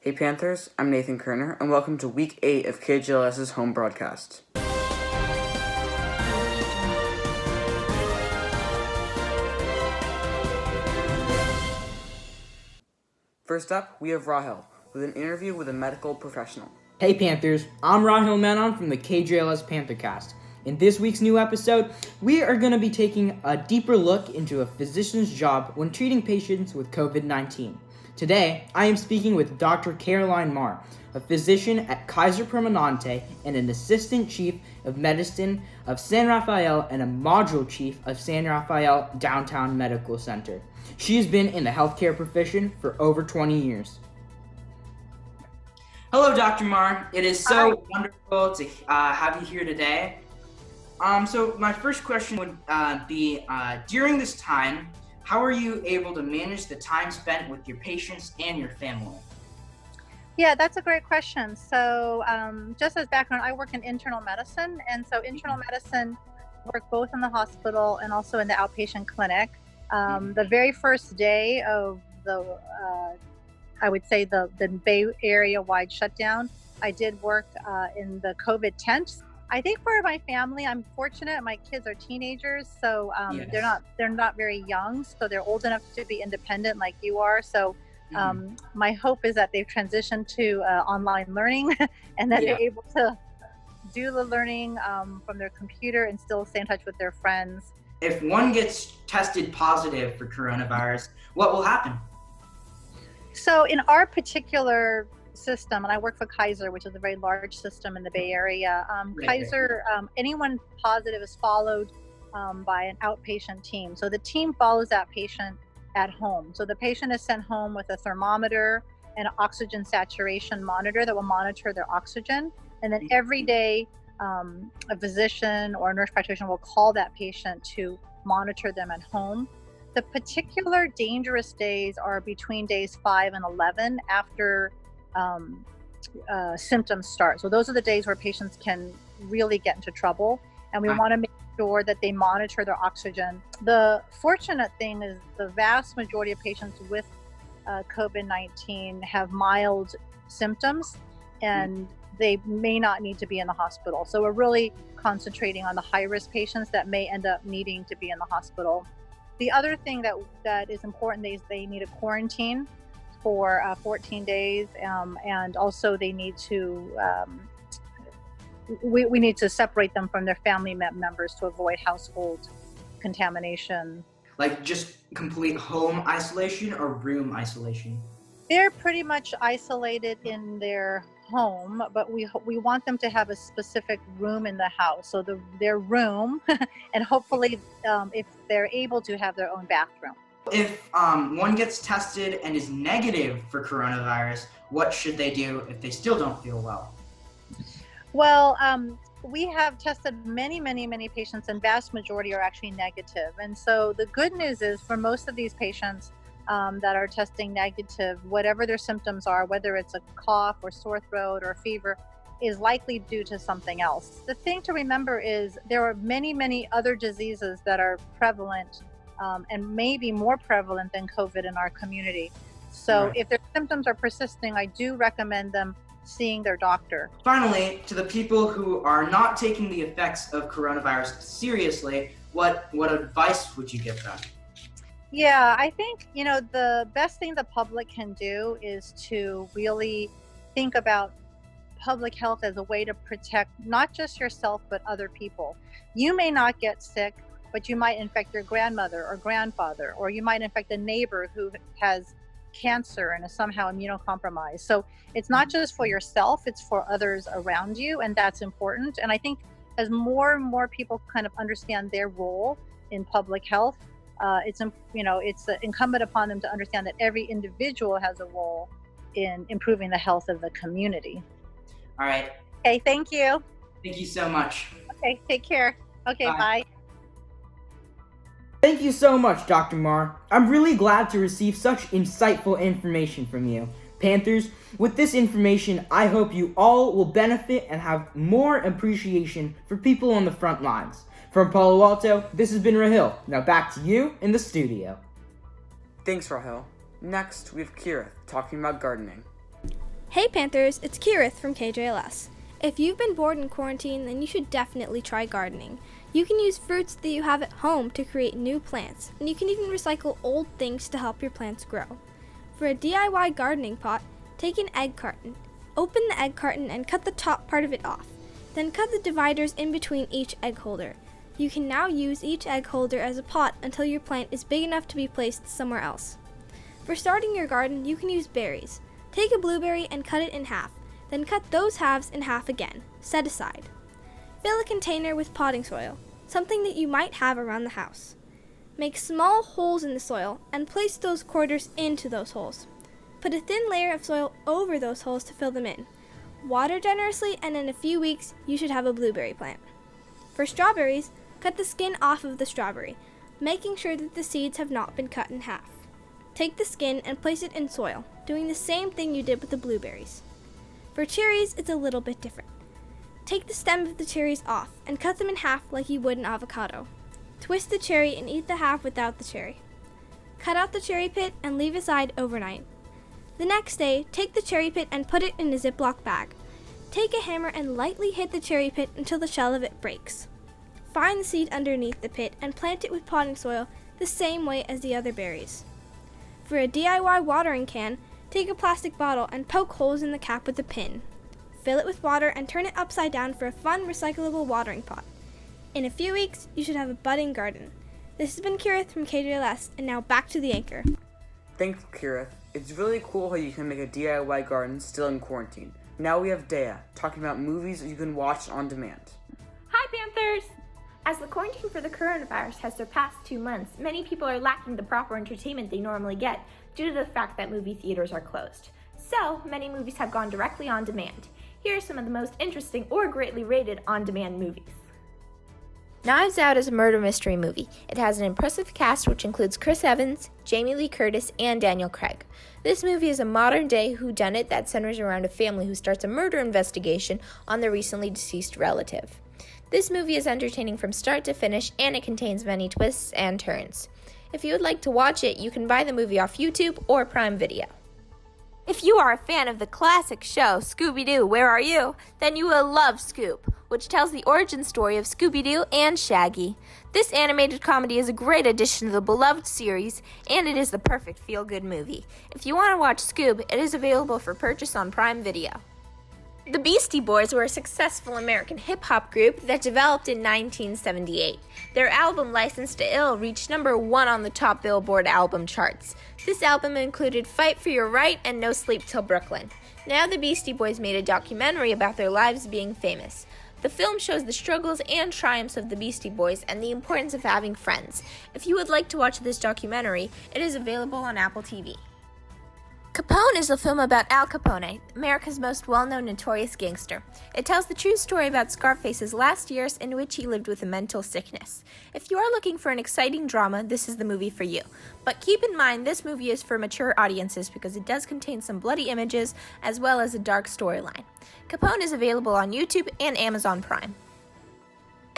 Hey Panthers, I'm Nathan Kerner, and welcome to Week 8 of KJLS's home broadcast. First up, we have Rahel, with an interview with a medical professional. Hey Panthers, I'm Rahel Menon from the KJLS Panthercast. In this week's new episode, we are going to be taking a deeper look into a physician's job when treating patients with COVID-19. Today, I am speaking with Dr. Caroline Marr, a physician at Kaiser Permanente and an assistant chief of medicine of San Rafael and a module chief of San Rafael Downtown Medical Center. She has been in the healthcare profession for over 20 years. Hello, Dr. Marr. It is so wonderful to have you here today. So my first question would be, during this time, how are you able to manage the time spent with your patients and your family? Yeah, that's a great question. So just as background, I work in internal medicine. And so internal medicine work both in the hospital and also in the outpatient clinic. The very first day of the, I would say the Bay Area wide shutdown, I did work in the COVID tent. I think for my family, I'm fortunate. My kids are teenagers, so Yes. they're not very young, so they're old enough to be independent like you are. So my hope is that they've transitioned to online learning and that they're able to do the learning from their computer and still stay in touch with their friends. If one gets tested positive for coronavirus, what will happen? So in our particular system, and I work for Kaiser, which is a very large system in the Bay Area. Kaiser, anyone positive is followed by an outpatient team. So the team follows that patient at home. So the patient is sent home with a thermometer and an oxygen saturation monitor that will monitor their oxygen. And then every day, a physician or a nurse practitioner will call that patient to monitor them at home. The particular dangerous days are between days 5 and 11 after symptoms start. So those are the days where patients can really get into trouble, and we want to make sure that they monitor their oxygen. The fortunate thing is the vast majority of patients with COVID-19 have mild symptoms, and they may not need to be in the hospital. So we're really concentrating on the high-risk patients that may end up needing to be in the hospital. The other thing that is important is they need a quarantine for 14 days, and also they need to, we need to separate them from their family members to avoid household contamination. Like just complete home isolation or room isolation? They're pretty much isolated in their home, but we want them to have a specific room in the house. So their room, and hopefully if they're able to have their own bathroom. If one gets tested and is negative for coronavirus, what should they do if they still don't feel well? Well, we have tested many patients, and vast majority are actually negative. And so the good news is for most of these patients that are testing negative, whatever their symptoms are, whether it's a cough or sore throat or fever, is likely due to something else. The thing to remember is there are many other diseases that are prevalent and maybe more prevalent than COVID in our community. So if their symptoms are persisting, I do recommend them seeing their doctor. Finally, to the people who are not taking the effects of coronavirus seriously, what advice would you give them? Yeah, I think, the best thing the public can do is to really think about public health as a way to protect not just yourself, but other people. You may not get sick, but you might infect your grandmother or grandfather, or you might infect a neighbor who has cancer and is somehow immunocompromised. So it's not just for yourself, it's for others around you, and that's important. And I think as more and more people kind of understand their role in public health, it's incumbent upon them to understand that every individual has a role in improving the health of the community. All right. Okay, thank you. Thank you so much. Okay, take care. Okay, bye. Thank you so much, Dr. Marr. I'm really glad to receive such insightful information from you. Panthers, with this information, I hope you all will benefit and have more appreciation for people on the front lines. From Palo Alto, this has been Rahil. Now back to you in the studio. Thanks, Rahel. Next, we have Kira talking about gardening. Hey Panthers, it's Kirith from KJLS. If you've been bored in quarantine, then you should definitely try gardening. You can use fruits that you have at home to create new plants, and you can even recycle old things to help your plants grow. For a DIY gardening pot, take an egg carton. Open the egg carton and cut the top part of it off. Then cut the dividers in between each egg holder. You can now use each egg holder as a pot until your plant is big enough to be placed somewhere else. For starting your garden, you can use berries. Take a blueberry and cut it in half. Then cut those halves in half again. Set aside. Fill a container with potting soil, something that you might have around the house. Make small holes in the soil and place those quarters into those holes. Put a thin layer of soil over those holes to fill them in. Water generously, and in a few weeks, you should have a blueberry plant. For strawberries, cut the skin off of the strawberry, making sure that the seeds have not been cut in half. Take the skin and place it in soil, doing the same thing you did with the blueberries. For cherries, it's a little bit different. Take the stem of the cherries off and cut them in half like you would an avocado. Twist the cherry and eat the half without the cherry. Cut out the cherry pit and leave aside overnight. The next day, take the cherry pit and put it in a Ziploc bag. Take a hammer and lightly hit the cherry pit until the shell of it breaks. Find the seed underneath the pit and plant it with potting soil the same way as the other berries. For a DIY watering can, take a plastic bottle and poke holes in the cap with a pin. Fill it with water and turn it upside down for a fun recyclable watering pot. In a few weeks, you should have a budding garden. This has been Kirith from KJLS, and now back to the anchor. Thanks, Kirith. It's really cool how you can make a DIY garden still in quarantine. Now we have Dea talking about movies you can watch on demand. Hi, Panthers! As the quarantine for the coronavirus has surpassed 2 months, many people are lacking the proper entertainment they normally get due to the fact that movie theaters are closed. So, many movies have gone directly on demand. Here are some of the most interesting or greatly rated on-demand movies. Knives Out is a murder mystery movie. It has an impressive cast which includes Chris Evans, Jamie Lee Curtis, and Daniel Craig. This movie is a modern-day whodunit that centers around a family who starts a murder investigation on their recently deceased relative. This movie is entertaining from start to finish, and it contains many twists and turns. If you would like to watch it, you can buy the movie off YouTube or Prime Video. If you are a fan of the classic show Scooby-Doo, Where Are You?, then you will love Scoop, which tells the origin story of Scooby-Doo and Shaggy. This animated comedy is a great addition to the beloved series, and it is the perfect feel-good movie. If you want to watch Scoob, it is available for purchase on Prime Video. The Beastie Boys were a successful American hip-hop group that developed in 1978. Their album, Licensed to Ill, reached number 1 on the top Billboard album charts. This album included Fight for Your Right and No Sleep Till Brooklyn. Now the Beastie Boys made a documentary about their lives being famous. The film shows the struggles and triumphs of the Beastie Boys and the importance of having friends. If you would like to watch this documentary, it is available on Apple TV. Capone is a film about Al Capone, America's most well-known notorious gangster. It tells the true story about Scarface's last years in which he lived with a mental sickness. If you are looking for an exciting drama, this is the movie for you. But keep in mind, this movie is for mature audiences because it does contain some bloody images as well as a dark storyline. Capone is available on YouTube and Amazon Prime.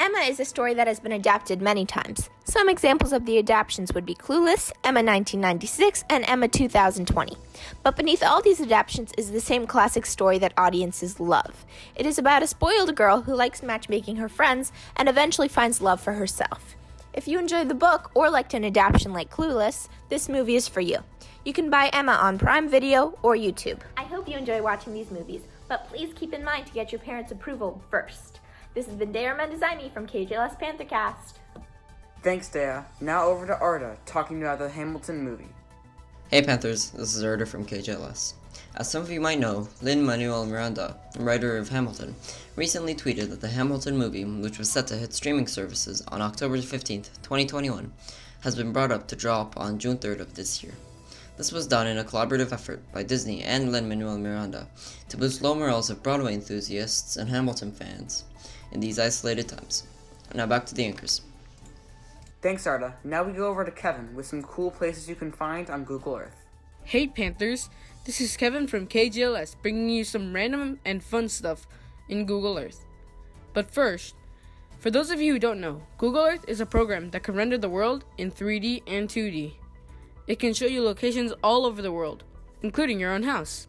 Emma is a story that has been adapted many times. Some examples of the adaptations would be Clueless, Emma 1996, and Emma 2020. But beneath all these adaptations is the same classic story that audiences love. It is about a spoiled girl who likes matchmaking her friends and eventually finds love for herself. If you enjoyed the book or liked an adaptation like Clueless, this movie is for you. You can buy Emma on Prime Video or YouTube. I hope you enjoy watching these movies, but please keep in mind to get your parents' approval first. This has been Dea Mendezaimi from KJLS Panthercast. Thanks, Dea. Now over to Arda, talking about the Hamilton movie. Hey Panthers, this is Arda from KJLS. As some of you might know, Lin-Manuel Miranda, writer of Hamilton, recently tweeted that the Hamilton movie, which was set to hit streaming services on October 15th, 2021, has been brought up to drop on June 3rd of this year. This was done in a collaborative effort by Disney and Lin-Manuel Miranda to boost low morales of Broadway enthusiasts and Hamilton fans in these isolated times. Now back to the anchors. Thanks, Arda. Now we go over to Kevin with some cool places you can find on Google Earth. Hey Panthers, this is Kevin from KJLS bringing you some random and fun stuff in Google Earth. But first, for those of you who don't know, Google Earth is a program that can render the world in 3D and 2D. It can show you locations all over the world, including your own house.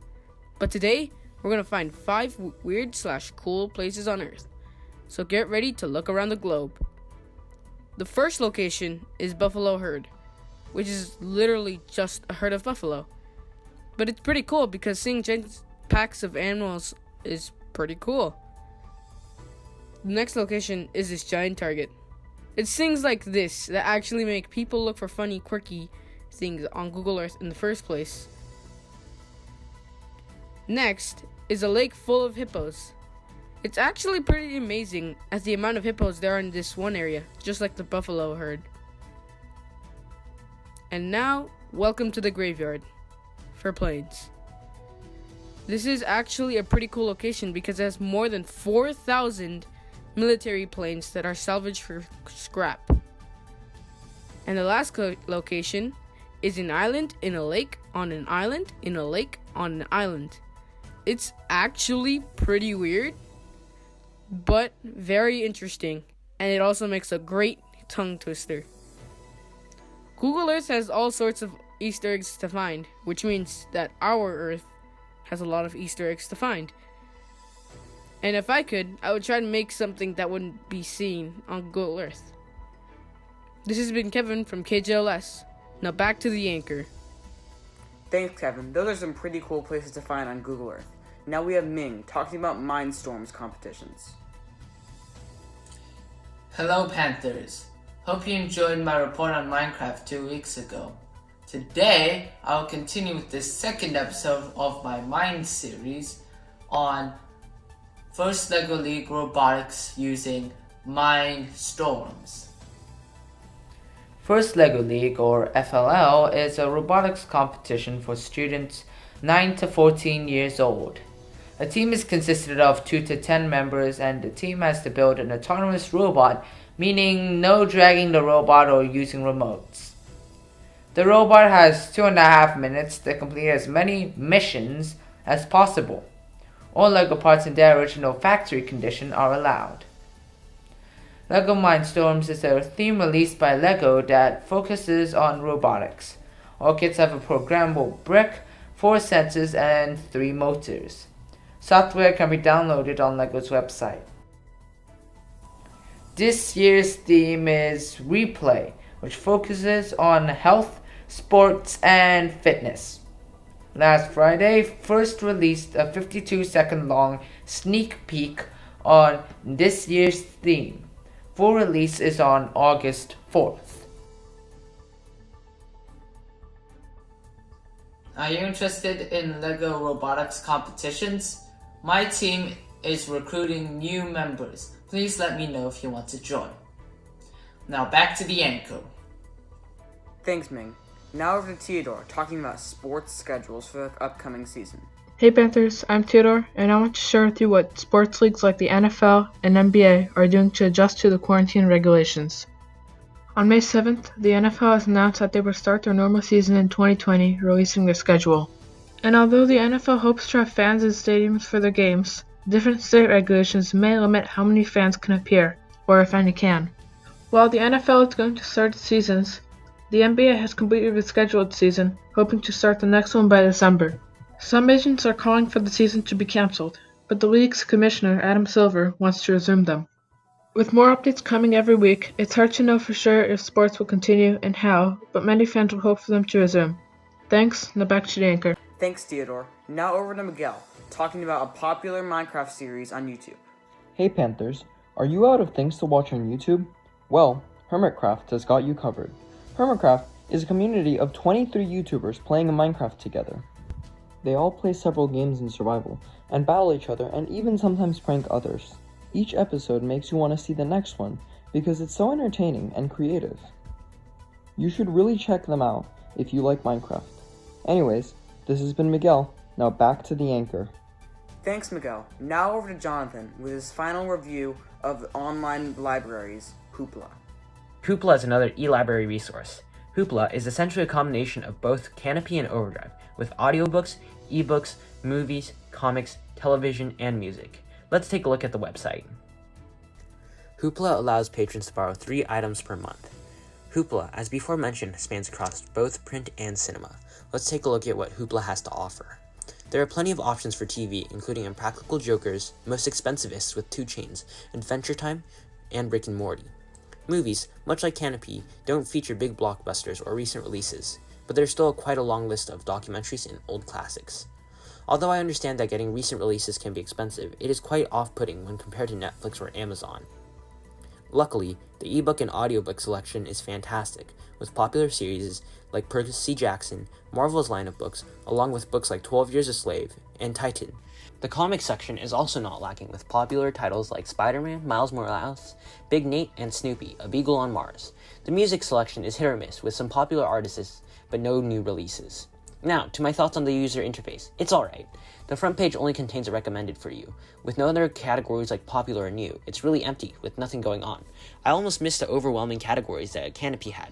But today, we're going to find 5 weird/cool places on Earth. So get ready to look around the globe. The first location is Buffalo Herd, which is literally just a herd of buffalo. But it's pretty cool because seeing giant packs of animals is pretty cool. The next location is this giant target. It's things like this that actually make people look for funny, quirky things on Google Earth in the first place. Next is a lake full of hippos. It's actually pretty amazing at the amount of hippos there are in this one area, just like the buffalo herd. And now, welcome to the graveyard for planes. This is actually a pretty cool location because it has more than 4,000 military planes that are salvaged for scrap. And the last location is an island in a lake on an island in a lake on an island. It's actually pretty weird, but very interesting, and it also makes a great tongue twister. Google Earth has all sorts of Easter eggs to find, which means that our Earth has a lot of Easter eggs to find. And if I could, I would try to make something that wouldn't be seen on Google Earth. This has been Kevin from KJLS. Now back to the anchor. Thanks, Kevin. Those are some pretty cool places to find on Google Earth. Now we have Ming talking about Mindstorms competitions. Hello, Panthers. Hope you enjoyed my report on Minecraft 2 weeks ago. Today, I'll continue with the second episode of my Mind series on First LEGO League Robotics using Mindstorms. First LEGO League, or FLL, is a robotics competition for students 9 to 14 years old. A team is consisted of 2 to 10 members, and the team has to build an autonomous robot, meaning no dragging the robot or using remotes. The robot has 2.5 minutes to complete as many missions as possible. All LEGO parts in their original factory condition are allowed. LEGO Mindstorms is a theme released by LEGO that focuses on robotics. All kits have a programmable brick, 4 sensors, and 3 motors. Software can be downloaded on LEGO's website. This year's theme is Replay, which focuses on health, sports, and fitness. Last Friday, First released a 52-second long sneak peek on this year's theme. Full release is on August 4th. Are you interested in LEGO robotics competitions? My team is recruiting new members. Please let me know if you want to join. Now back to the anchor. Thanks, Ming. Now over to Theodore talking about sports schedules for the upcoming season. Hey Panthers, I'm Theodore, and I want to share with you what sports leagues like the NFL and NBA are doing to adjust to the quarantine regulations. On May 7th, the NFL has announced that they will start their normal season in 2020, releasing their schedule. And although the NFL hopes to have fans in stadiums for their games, different state regulations may limit how many fans can appear, or if any can. While the NFL is going to start its seasons, the NBA has completed its scheduled season, hoping to start the next one by December. Some agents are calling for the season to be cancelled, but the league's commissioner, Adam Silver, wants to resume them. With more updates coming every week, it's hard to know for sure if sports will continue and how, but many fans will hope for them to resume. Thanks, now back to the anchor. Thanks, Theodore. Now over to Miguel, talking about a popular Minecraft series on YouTube. Hey Panthers, are you out of things to watch on YouTube? Well, Hermitcraft has got you covered. Hermitcraft is a community of 23 YouTubers playing Minecraft together. They all play several games in survival, and battle each other, and even sometimes prank others. Each episode makes you want to see the next one, because it's so entertaining and creative. You should really check them out if you like Minecraft. Anyways, this has been Miguel. Now back to the anchor. Thanks, Miguel. Now over to Jonathan with his final review of the online libraries, Hoopla. Hoopla is another e-library resource. Hoopla is essentially a combination of both Canopy and Overdrive, with audiobooks, ebooks, movies, comics, television, and music. Let's take a look at the website. Hoopla allows patrons to borrow 3 items per month. Hoopla, as before mentioned, spans across both print and cinema. Let's take a look at what Hoopla has to offer. There are plenty of options for TV, including Impractical Jokers, Most Expensivest with 2 Chains, Adventure Time, and Rick and Morty. Movies, much like Canopy, don't feature big blockbusters or recent releases, but there's still quite a long list of documentaries and old classics. Although I understand that getting recent releases can be expensive, it is quite off-putting when compared to Netflix or Amazon. Luckily, the ebook and audiobook selection is fantastic, with popular series like Percy Jackson, Marvel's line of books, along with books like 12 Years a Slave and Titan. The comic section is also not lacking, with popular titles like Spider-Man, Miles Morales, Big Nate, and Snoopy, A Beagle on Mars. The music selection is hit or miss, with some popular artists, but no new releases. Now, to my thoughts on the user interface. It's alright. The front page only contains a recommended for you. With no other categories like popular or new, it's really empty, with nothing going on. I almost missed the overwhelming categories that Canopy had.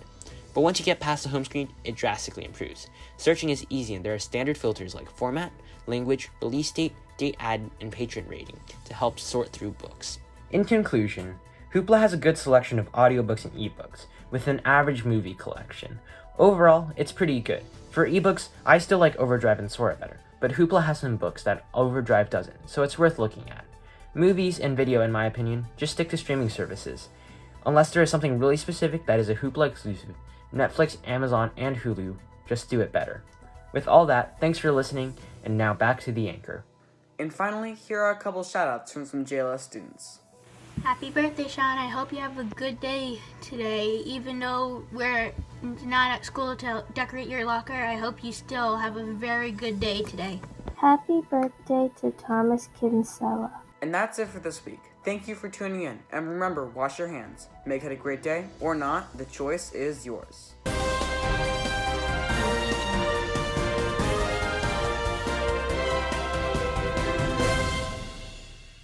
But once you get past the home screen, it drastically improves. Searching is easy, and there are standard filters like format, language, release date, date added, and patron rating to help sort through books. In conclusion, Hoopla has a good selection of audiobooks and ebooks, with an average movie collection. Overall, it's pretty good. For ebooks, I still like Overdrive and Sora better, but Hoopla has some books that Overdrive doesn't, so it's worth looking at. Movies and video, in my opinion, just stick to streaming services. Unless there is something really specific that is a Hoopla exclusive, Netflix, Amazon, and Hulu just do it better. With all that, thanks for listening, and now back to the anchor. And finally, here are a couple shoutouts from some JLS students. Happy birthday, Sean. I hope you have a good day today. Even though we're not at school to decorate your locker, I hope you still have a very good day today. Happy birthday to Thomas Kinsella. And that's it for this week. Thank you for tuning in. And remember, wash your hands. Make it a great day or not, the choice is yours.